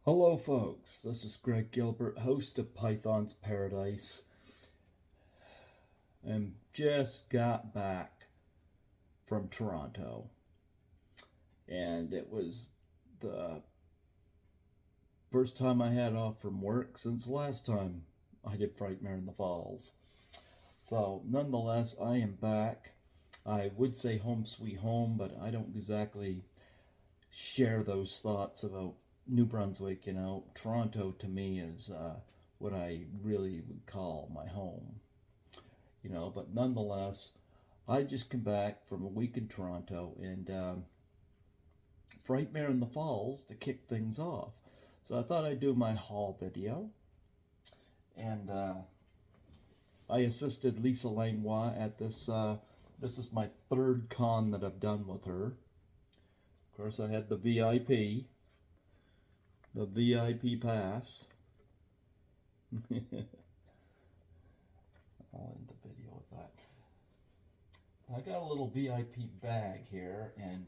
Hello, folks. This is Greg Gilbert, host of Python's Paradise, and just got back from Toronto. And it was the first time I had off from work since the last time I did Frightmare in the Falls. So, nonetheless, I am back. I would say home sweet home, but I don't exactly share those thoughts about New Brunswick. Toronto to me is what I really would call my home. But nonetheless, I just come back from a week in Toronto and Frightmare in the Falls to kick things off. So I thought I'd do my haul video, and I assisted Lisa Langlois at this. This is my third con that I've done with her. Of course, I had the VIP pass. I'll end the video with that. I got a little VIP bag here, and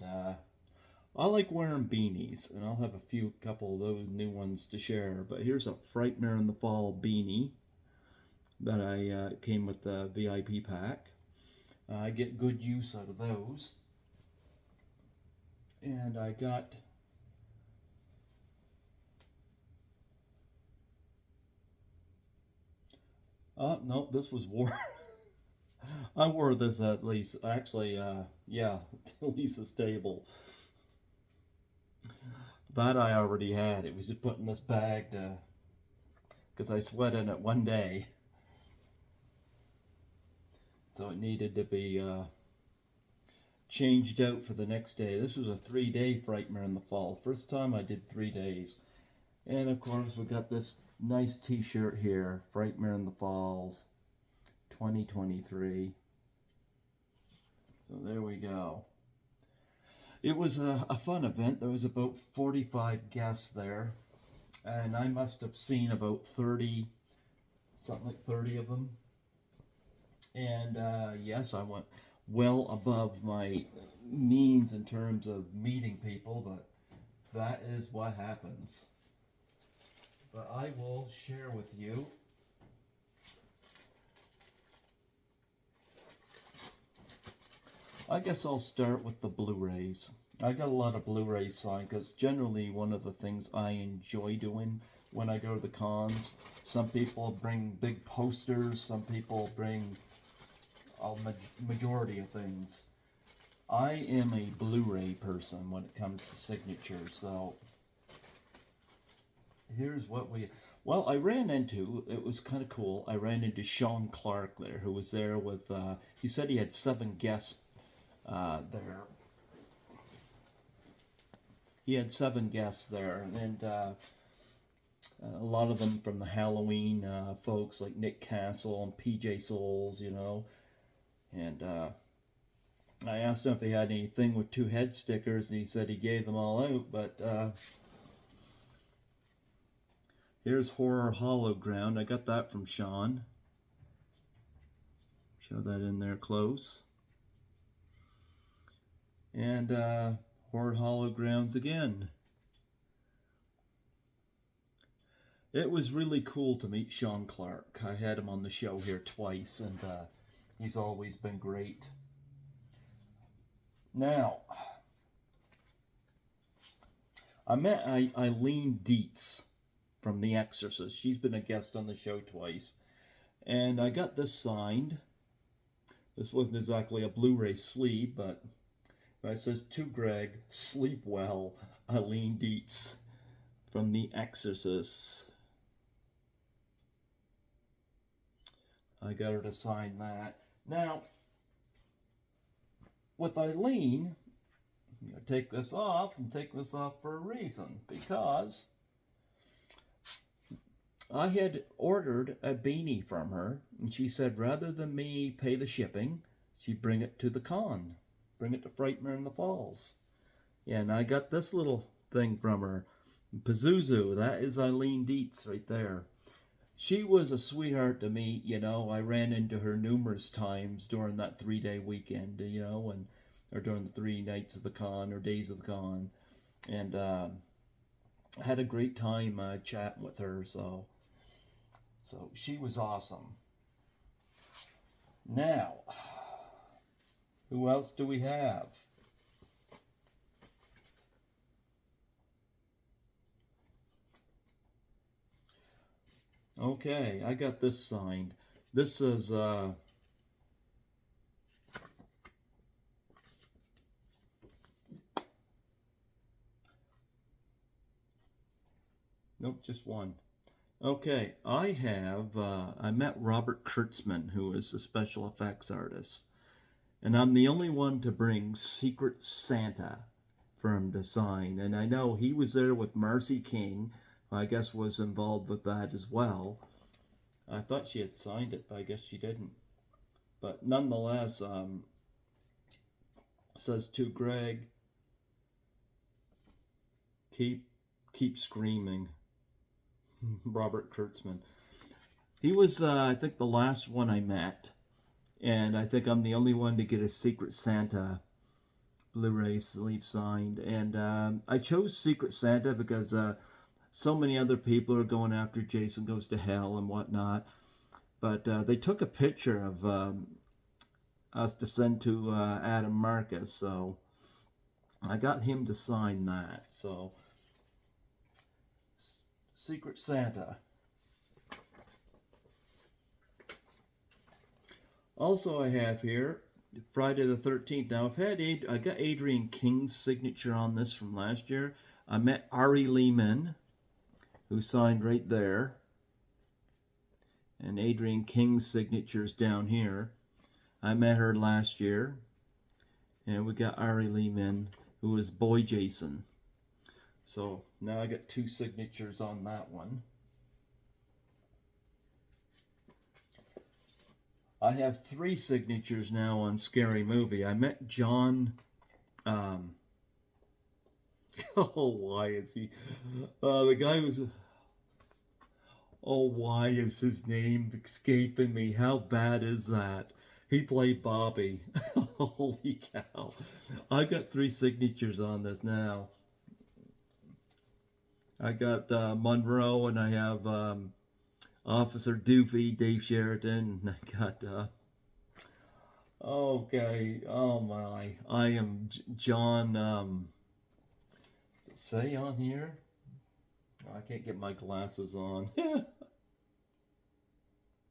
I like wearing beanies, and I'll have a couple of those new ones to share. But here's a Frightmare in the Fall beanie that I came with the VIP pack. I get good use out of those. And I got no, this was worn. I wore this at least, actually, yeah, to Lisa's table. That I already had. It was just put in this bag to, because I sweat in it one day. So it needed to be changed out for the next day. This was a 3-day Frightmare in the Fall. First time I did 3 days. And of course we got this nice t-shirt here, Frightmare in the Falls 2023. So there we go. It was a fun event. There was about 45 guests there, and I must have seen about 30, something like 30 of them. And yes, I went well above my means in terms of meeting people, but that is what happens. But I will share with you I guess I'll start with the Blu-rays. I got a lot of Blu-rays signed because generally one of the things I enjoy doing when I go to the cons, some people bring big posters, some people bring a majority of things. I am a Blu-ray person when it comes to signatures, so here's what I ran into, it was kind of cool, I ran into Sean Clark there, who was there with, he said he had 7 guests there. He had 7 guests there, and a lot of them from the Halloween folks like Nick Castle and PJ Souls, and I asked him if he had anything with 2 head stickers, and he said he gave them all out, but here's Horror Hollow Ground. I got that from Sean. Show that in there close. And Horror Hollow Grounds again. It was really cool to meet Sean Clark. I had him on the show here twice, and he's always been great. Now, I met Eileen Dietz from The Exorcist. She's been a guest on the show twice. And I got this signed. This wasn't exactly a Blu-ray sleeve, but it says, "To Greg, sleep well, Eileen Dietz from The Exorcist." I got her to sign that. Now, with Eileen, I'm going to take this off and take this off for a reason, because I had ordered a beanie from her, and she said rather than me pay the shipping, she'd bring it to the con. Bring it to Frightmare in the Falls. Yeah, and I got this little thing from her. Pazuzu, that is Eileen Dietz right there. She was a sweetheart to meet, I ran into her numerous times during that 3-day weekend, or during the 3 nights of the con, or days of the con. And I had a great time chatting with her, so she was awesome. Now, who else do we have? Okay, I got this signed. This is nope, just one. Okay, I met Robert Kurtzman, who is the special effects artist, and I'm the only one to bring Secret Santa for him to sign. And I know he was there with Marcy King, who I guess was involved with that as well. I thought she had signed it, but I guess she didn't. But nonetheless, says to Greg, keep screaming. Robert Kurtzman. He was, I think, the last one I met, and I think I'm the only one to get a Secret Santa Blu-ray sleeve signed. And I chose Secret Santa because so many other people are going after Jason Goes to Hell and whatnot. But they took a picture of us to send to Adam Marcus, so I got him to sign that. So, Secret Santa. Also, I have here Friday the 13th. Now, I got Adrian King's signature on this from last year. I met Ari Lehman, who signed right there. And Adrian King's signature's down here. I met her last year. And we got Ari Lehman, who was Boy Jason. So now I got 2 signatures on that one. I have 3 signatures now on Scary Movie. I met John. Oh, why is he? The guy who's. Oh, why is his name escaping me? How bad is that? He played Bobby. Holy cow. I got 3 signatures on this now. I got Monroe, and I have Officer Doofy, Dave Sheridan, and I got okay, oh my, I am John, does it say on here? Oh, I can't get my glasses on.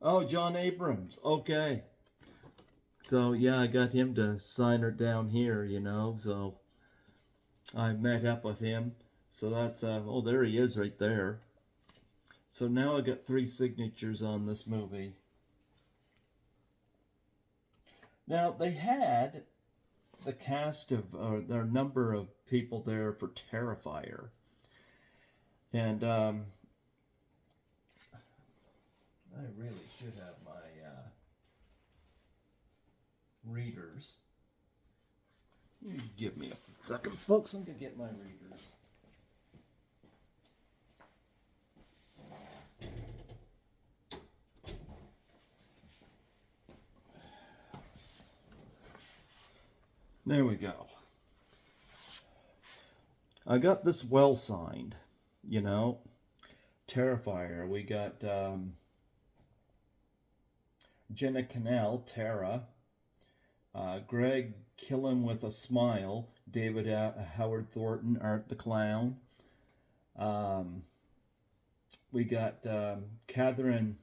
Oh, John Abrams, okay. So yeah, I got him to sign her down here, you know, so I met up with him. So that's, oh, there he is right there. So now I got 3 signatures on this movie. Now, they had the cast of, their number of people there for Terrifier. And I really should have my readers. You give me a second, folks. I'm going to get my readers. There we go. I got this well signed, you know. Terrifier. We got Jenna Cannell, Tara. Greg Kill Him With a Smile, David Howard Thornton, Art the Clown. We got Catherine,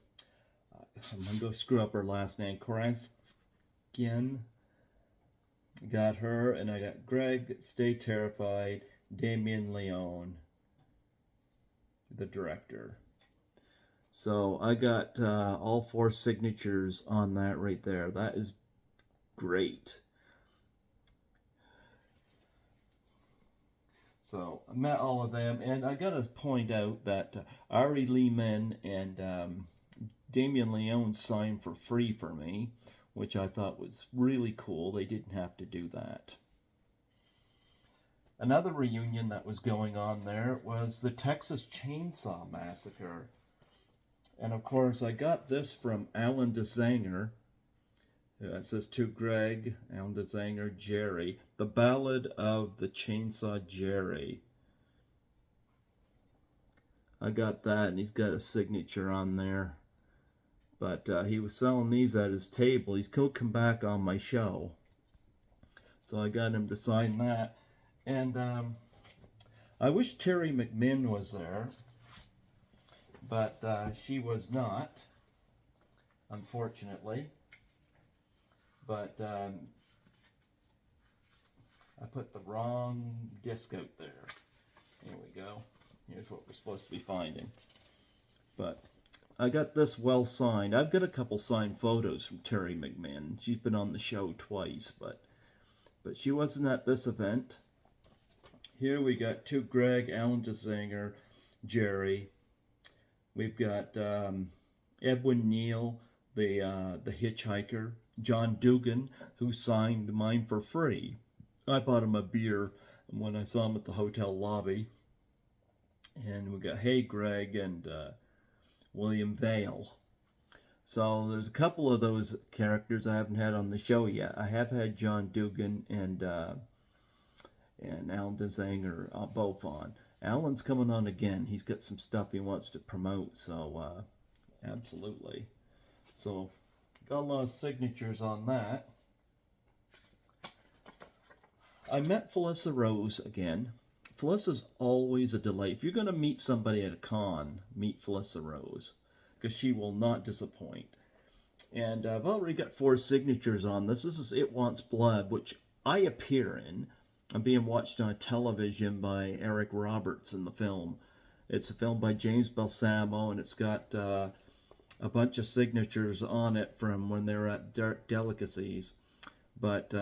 I'm going to go screw up her last name, Koraskin. Got her, and I got Greg, Stay Terrified, Damien Leone, the director. So I got all 4 signatures on that right there. That is great. So I met all of them, and I gotta point out that Ari Lehman and Damien Leone signed for free for me, which I thought was really cool. They didn't have to do that. Another reunion that was going on there was the Texas Chainsaw Massacre. And of course, I got this from Alan DeZanger. It says to Greg, Alan DeZanger, Jerry, The Ballad of the Chainsaw Jerry. I got that, and he's got a signature on there. But he was selling these at his table. He's going to come back on my show. So I got him to sign that. And I wish Terry McMinn was there. But she was not, unfortunately. But I put the wrong disc out there. Here we go. Here's what we're supposed to be finding. But I got this well signed. I've got a couple signed photos from Terry McMinn. She's been on the show twice, but she wasn't at this event. Here we got To Greg, Alan DeZinger, Jerry. We've got Edwin Neal, the hitchhiker. John Dugan, who signed mine for free. I bought him a beer when I saw him at the hotel lobby. And we got Hey Greg and William Vale. So there's a couple of those characters I haven't had on the show yet. I have had John Dugan and Alan DeZanger both on. Alan's coming on again. He's got some stuff he wants to promote, so absolutely. So got a lot of signatures on that. I met Felissa Rose again. Felissa's always a delight. If you're going to meet somebody at a con, meet Felissa Rose, because she will not disappoint. And I've already got 4 signatures on this. This is It Wants Blood, which I appear in. I'm being watched on television by Eric Roberts in the film. It's a film by James Balsamo, and it's got a bunch of signatures on it from when they were at Dark Delicacies. But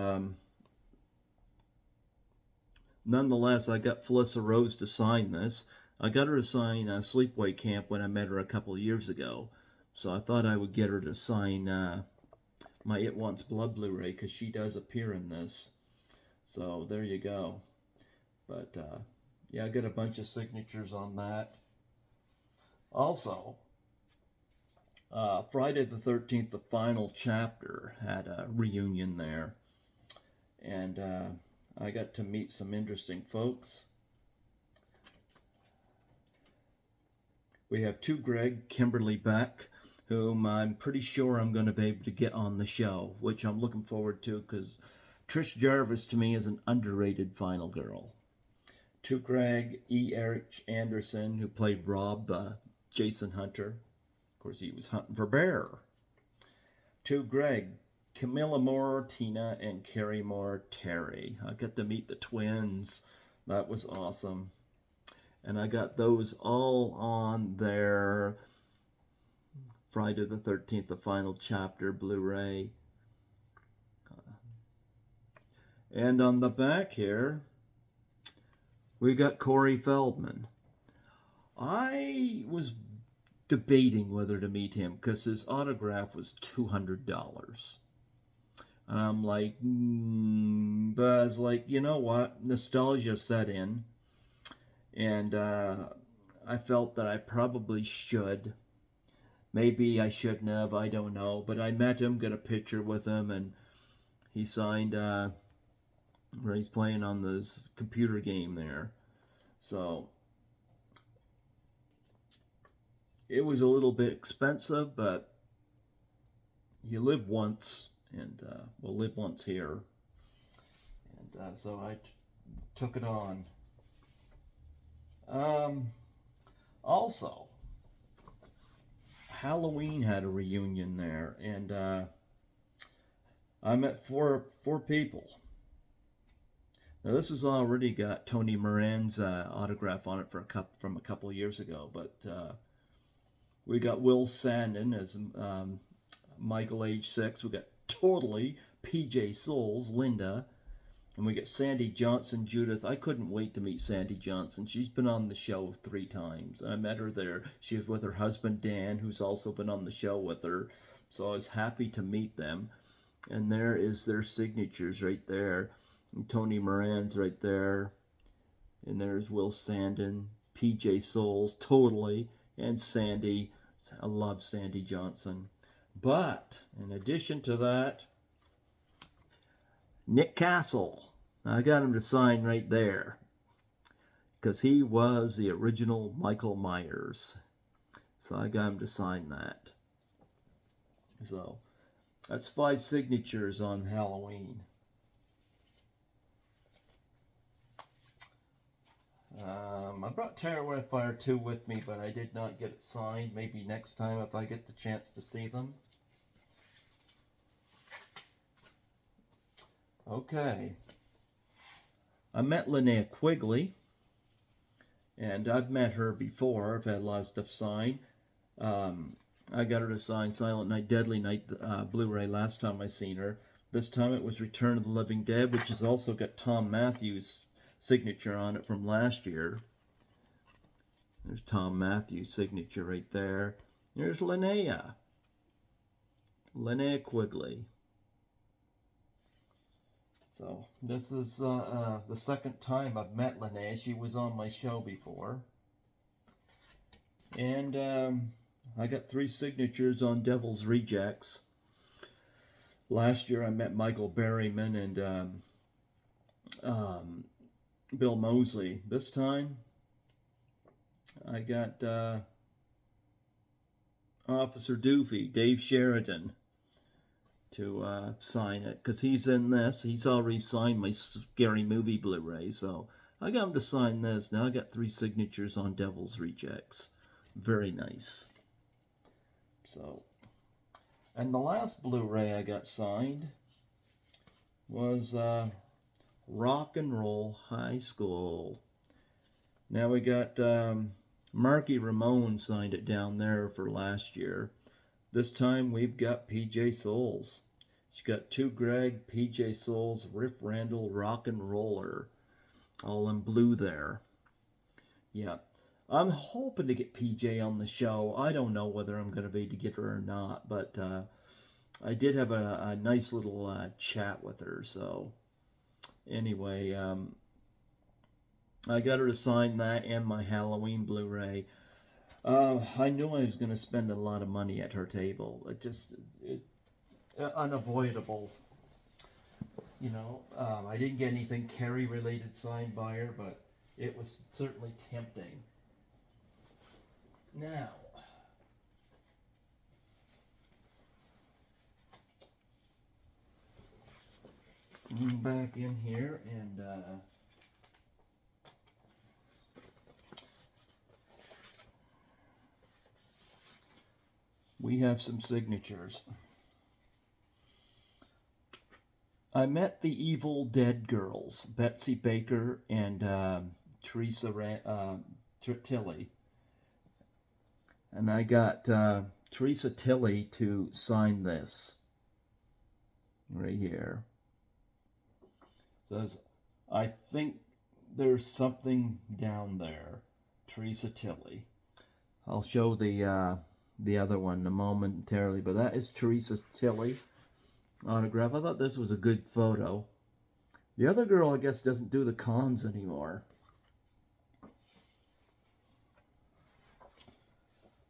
nonetheless, I got Felissa Rose to sign this. I got her to sign Sleepaway Camp when I met her a couple of years ago. So I thought I would get her to sign my It Wants Blood Blu-ray, because she does appear in this. So there you go. But yeah, I got a bunch of signatures on that. Also, Friday the 13th, the final chapter, had a reunion there. And I got to meet some interesting folks. We have To Greg, Kimberly Beck, whom I'm pretty sure I'm going to be able to get on the show, which I'm looking forward to, because Trish Jarvis, to me, is an underrated final girl. To Greg, E. Eric Anderson, who played Rob, the Jason Hunter. Of course, he was hunting for bear. To Greg, Camilla Moore, Tina, and Carrie Moore, Terry. I got to meet the twins. That was awesome. And I got those all on their Friday the 13th, the final chapter Blu-ray. And on the back here, we got Corey Feldman. I was debating whether to meet him because his autograph was $200. And I'm like, but I was like, you know what? Nostalgia set in. And I felt that I probably should. Maybe I shouldn't have, I don't know. But I met him, got a picture with him, and he signed where he's playing on this computer game there. So it was a little bit expensive, but you live once, and we'll live once here. And so I took it on. Also, Halloween had a reunion there, and I met four people. Now this has already got Tony Moran's autograph on it from a couple of years ago, but we got Will Sandin as Michael age 6. We got Totally, PJ Souls, Linda, and we got Sandy Johnson, Judith. I couldn't wait to meet Sandy Johnson. She's been on the show 3 times. I met her there. She was with her husband Dan, who's also been on the show with her. So I was happy to meet them. And there is their signatures right there. And Tony Moran's right there. And there's Will Sandin, PJ Souls, Totally, and Sandy. I love Sandy Johnson. But in addition to that, Nick Castle. I got him to sign right there. because he was the original Michael Myers. So I got him to sign that. So that's 5 signatures on Halloween. I brought Terrifier 2 with me, but I did not get it signed. Maybe next time if I get the chance to see them. Okay. I met Linnea Quigley, and I've met her before. I've had a lot of stuff signed. I got her to sign Silent Night, Deadly Night Blu-ray last time I seen her. This time it was Return of the Living Dead, which has also got Tom Matthews' signature on it from last year. There's Tom Matthews' signature right there. There's Linnea Quigley. So this is the second time I've met Linnea. She was on my show before. And I got 3 signatures on Devil's Rejects. Last year I met Michael Berryman and Bill Moseley. This time I got Officer Doofy, Dave Sheridan, to sign it, because he's in this. He's already signed my Scary Movie Blu-ray, so I got him to sign this. Now I got 3 signatures on Devil's Rejects. Very nice. So, and the last Blu-ray I got signed was Rock and Roll High School. Now we got Marky Ramone signed it down there for last year. This time we've got PJ Souls. She's got 2 Greg, PJ Souls, Riff Randall, Rock and Roller, all in blue there. Yeah, I'm hoping to get PJ on the show. I don't know whether I'm going to be able to get her or not, but I did have a nice little chat with her. So anyway, I got her to sign that and my Halloween Blu-ray. I knew I was going to spend a lot of money at her table. Unavoidable. You know, I didn't get anything Carrie related signed by her, but it was certainly tempting. Now, back in here and we have some signatures. I met the Evil Dead girls, Betsy Baker and Teresa Tilly. And I got Teresa Tilly to sign this right here. It says, I think there's something down there. Teresa Tilly. I'll show the other one momentarily, but that is Teresa Tilly autograph. I thought this was a good photo. The other girl, I guess, doesn't do the cons anymore.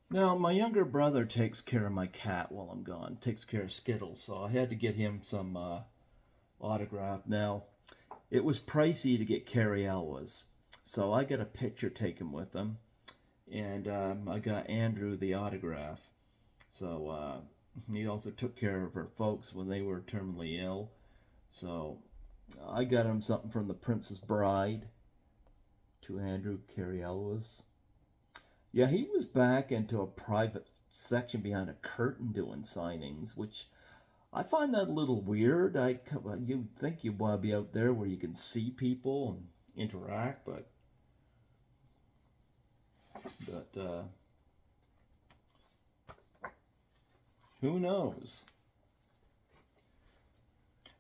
Now, my younger brother takes care of my cat while I'm gone. Takes care of Skittles, so I had to get him some autograph. Now, it was pricey to get Carrie Elwes, so I got a picture taken with them. And I got Andrew the autograph. So he also took care of her folks when they were terminally ill. So I got him something from The Princess Bride to Andrew Carrie Elwes. Yeah, he was back into a private section behind a curtain doing signings, which I find that a little weird. You'd think you'd want to be out there where you can see people and interact, but who knows?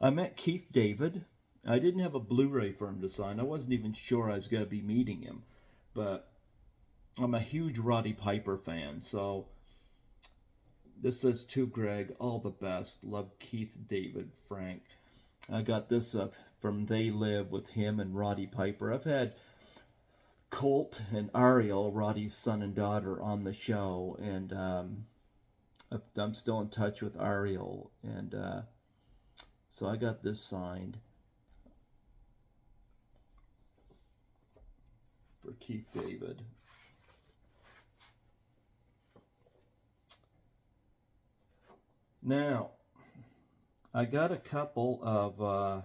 I met Keith David. I didn't have a Blu-ray for him to sign. I wasn't even sure I was going to be meeting him, but I'm a huge Roddy Piper fan, so this says to Greg, all the best. Love, Keith David, Frank. I got this from They Live with him and Roddy Piper. I've had Colt and Ariel, Roddy's son and daughter, on the show, and I'm still in touch with Ariel, and so I got this signed. for Keith David. Now, I got a couple of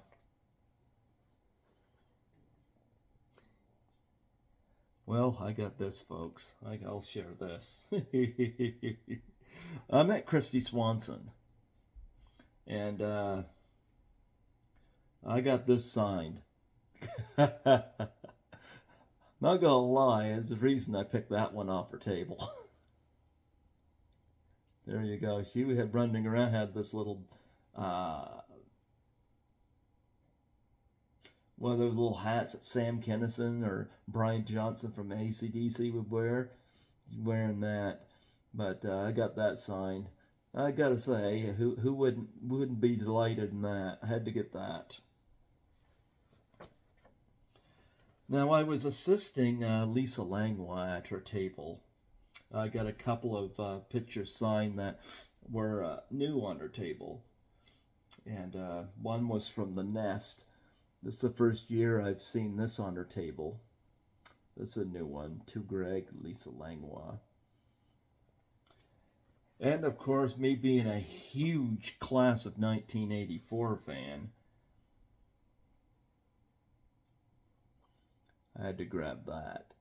well, I got this, folks. I'll share this. I met Christy Swanson, and I got this signed. Not gonna lie, it's the reason I picked that one off her table. There you go. She had running around, had this little one of those little hats that Sam Kinison or Brian Johnson from AC/DC would wear. He's wearing that. But I got that signed. I gotta say, who wouldn't be delighted in that? I had to get that. Now, I was assisting Lisa Langlois at her table. I got a couple of pictures signed that were new on her table. And one was from The Nest. This is the first year I've seen this on her table. This is a new one. To Greg, Lisa Langlois. And of course, me being a huge class of 1984 fan, I had to grab that.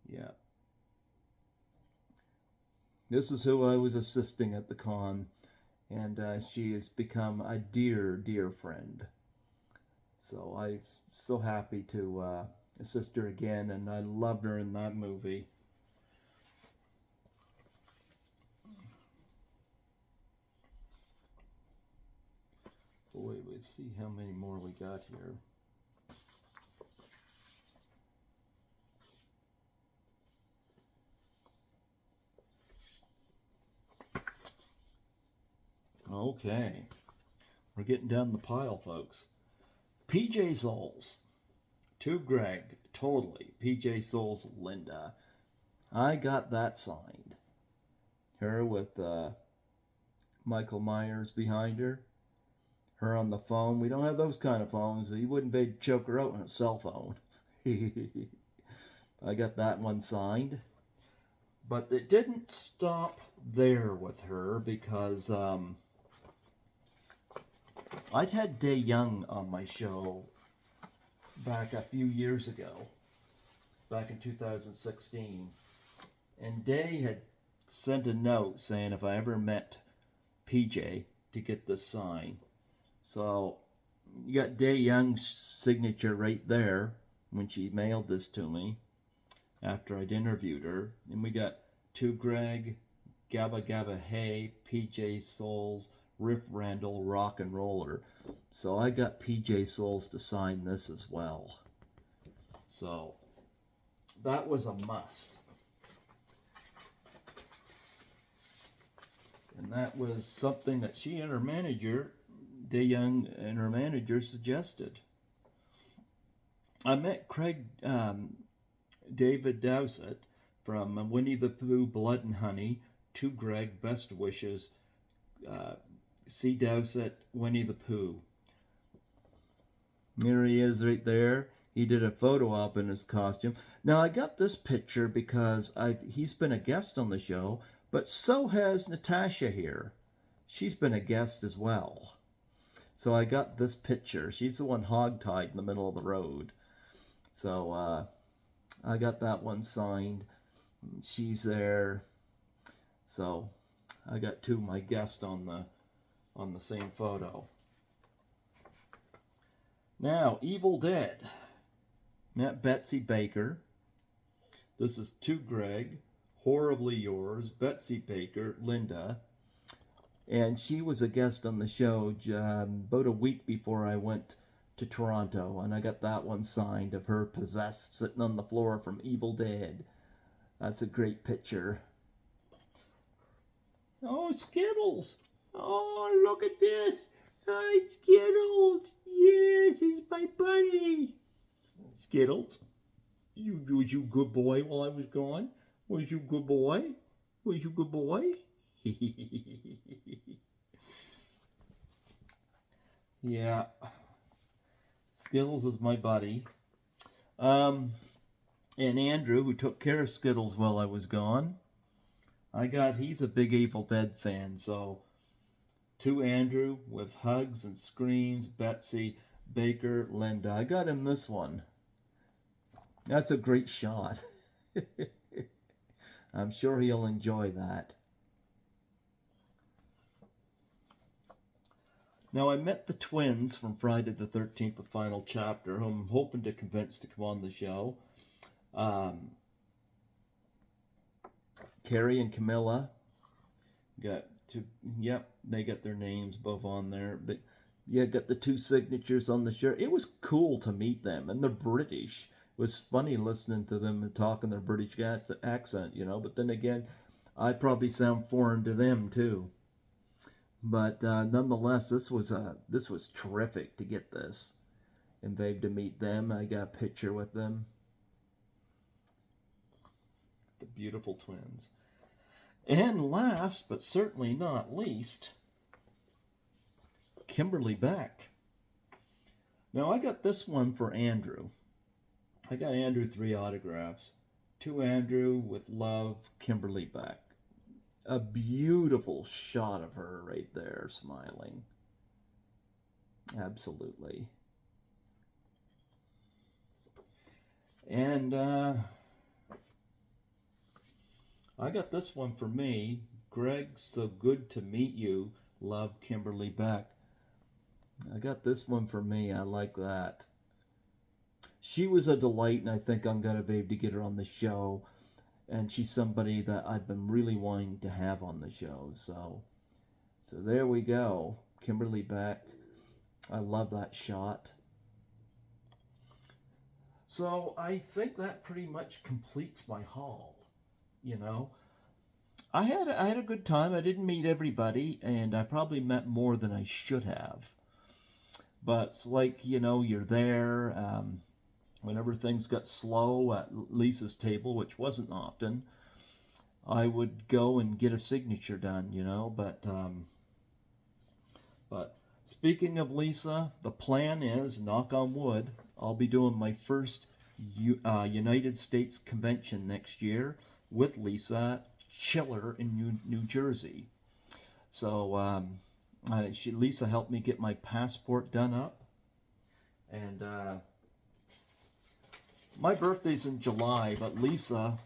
Yeah. This is who I was assisting at the con, and she has become a dear, dear friend. So I'm so happy to assist her again, and I loved her in that movie. Boy, let's see how many more we got here. Okay, we're getting down the pile, folks. PJ Souls, to Greg, totally. PJ Souls, Linda. I got that signed. Her with Michael Myers behind her. Her on the phone. We don't have those kind of phones. You wouldn't be able to choke her out on a cell phone. I got that one signed. But it didn't stop there with her because I'd had Day Young on my show back a few years ago, back in 2016. And Day had sent a note saying if I ever met PJ to get this sign. So you got Day Young's signature right there when she mailed this to me after I'd interviewed her. And we got To Greg, Gabba Gabba Hey, PJ Souls, Riff Randall, Rock and Roller. So I got PJ Souls to sign this as well. So that was a must. And that was something that she and her manager, Day Young and her manager, suggested. I met Craig David Dowsett from Winnie the Pooh, Blood and Honey, To Greg, Best Wishes, C. Dowsett, Winnie the Pooh. There he is right there. He did a photo op in his costume. Now, I got this picture because he's been a guest on the show, but so has Natasha here. She's been a guest as well. So I got this picture. She's the one hogtied in the middle of the road. So I got that one signed. She's there. So I got two of my guests on the same photo. Now, Evil Dead. Met Betsy Baker. This is To Greg, Horribly Yours, Betsy Baker, Linda. And she was a guest on the show about a week before I went to Toronto. And I got that one signed of her possessed sitting on the floor from Evil Dead. That's a great picture. Oh, Skittles. Oh, look at this. Hi, Skittles. Yes, it's my buddy. Skittles, was you good boy while I was gone? Was you good boy? Was you good boy? Yeah. Skittles is my buddy. And Andrew, who took care of Skittles while I was gone, he's a big Evil Dead fan, so to Andrew with hugs and screams, Betsy, Baker, Linda. I got him this one. That's a great shot. I'm sure he'll enjoy that. Now, I met the twins from Friday the 13th, the final chapter, who I'm hoping to convince to come on the show. Carrie and Camilla they got their names both on there. But yeah, got the 2 signatures on the shirt. It was cool to meet them, and they're British. It was funny listening to them and talking their British accent, But then again, I probably sound foreign to them too. But nonetheless, this was terrific to get this. And Babe, to meet them. I got a picture with them. The beautiful twins. And last, but certainly not least, Kimberly Beck. Now, I got this one for Andrew. I got Andrew 3 autographs. To Andrew with love, Kimberly Beck. A beautiful shot of her right there, smiling. Absolutely. And I got this one for me. Greg, so good to meet you. Love, Kimberly Beck. I got this one for me. I like that. She was a delight, and I think I'm going to be able to get her on the show. And she's somebody that I've been really wanting to have on the show. So there we go. Kimberly Beck. I love that shot. So I think that pretty much completes my haul. I had a good time. I didn't meet everybody, and I probably met more than I should have. But it's like, you're there. Whenever things got slow at Lisa's table, which wasn't often, I would go and get a signature done, But speaking of Lisa, the plan is, knock on wood, I'll be doing my first United States convention next year with Lisa Chiller in New Jersey. So Lisa helped me get my passport done up, and my birthday's in July, but Lisa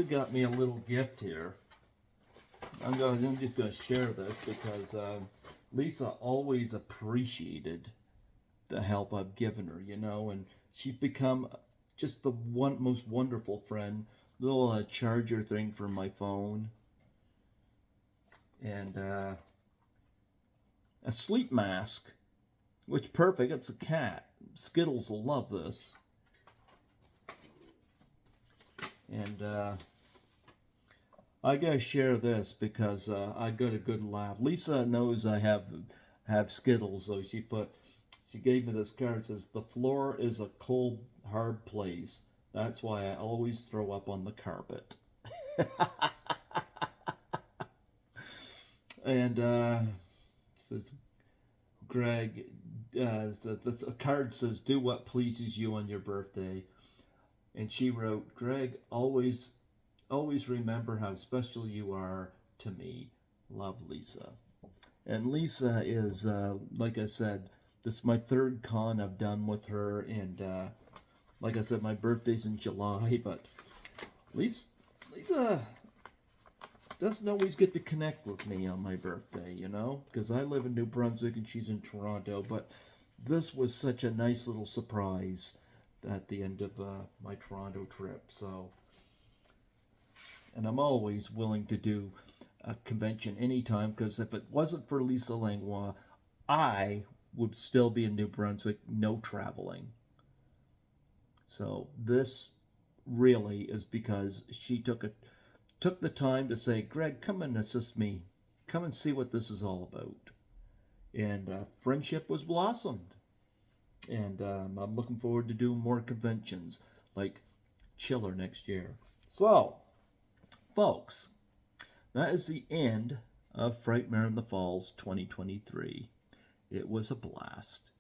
got me a little gift here. I'm just going to share this because Lisa always appreciated the help I've given her, and she's become just the most wonderful friend. Little charger thing for my phone, and a sleep mask, which perfect. It's a cat. Skittles will love this. And I gotta share this because I got a good laugh. Lisa knows I have Skittles, so she gave me this card. It says, "The floor is a cold, hard place. That's why I always throw up on the carpet." And says Greg. The card says, "Do what pleases you on your birthday," and she wrote, "Greg, always remember how special you are to me. Love, Lisa." And Lisa is, like I said, this is my 3rd con I've done with her, and like I said, my birthday's in July, but Lisa doesn't always get to connect with me on my birthday, because I live in New Brunswick and she's in Toronto. But this was such a nice little surprise at the end of my Toronto trip. So, and I'm always willing to do a convention anytime, because if it wasn't for Lisa Langlois, I would still be in New Brunswick, no traveling. So this really is because she took the time to say, "Greg, come and assist me. Come and see what this is all about." And friendship was blossomed. And I'm looking forward to doing more conventions like Chiller next year. So, folks, that is the end of Frightmare in the Falls 2023. It was a blast.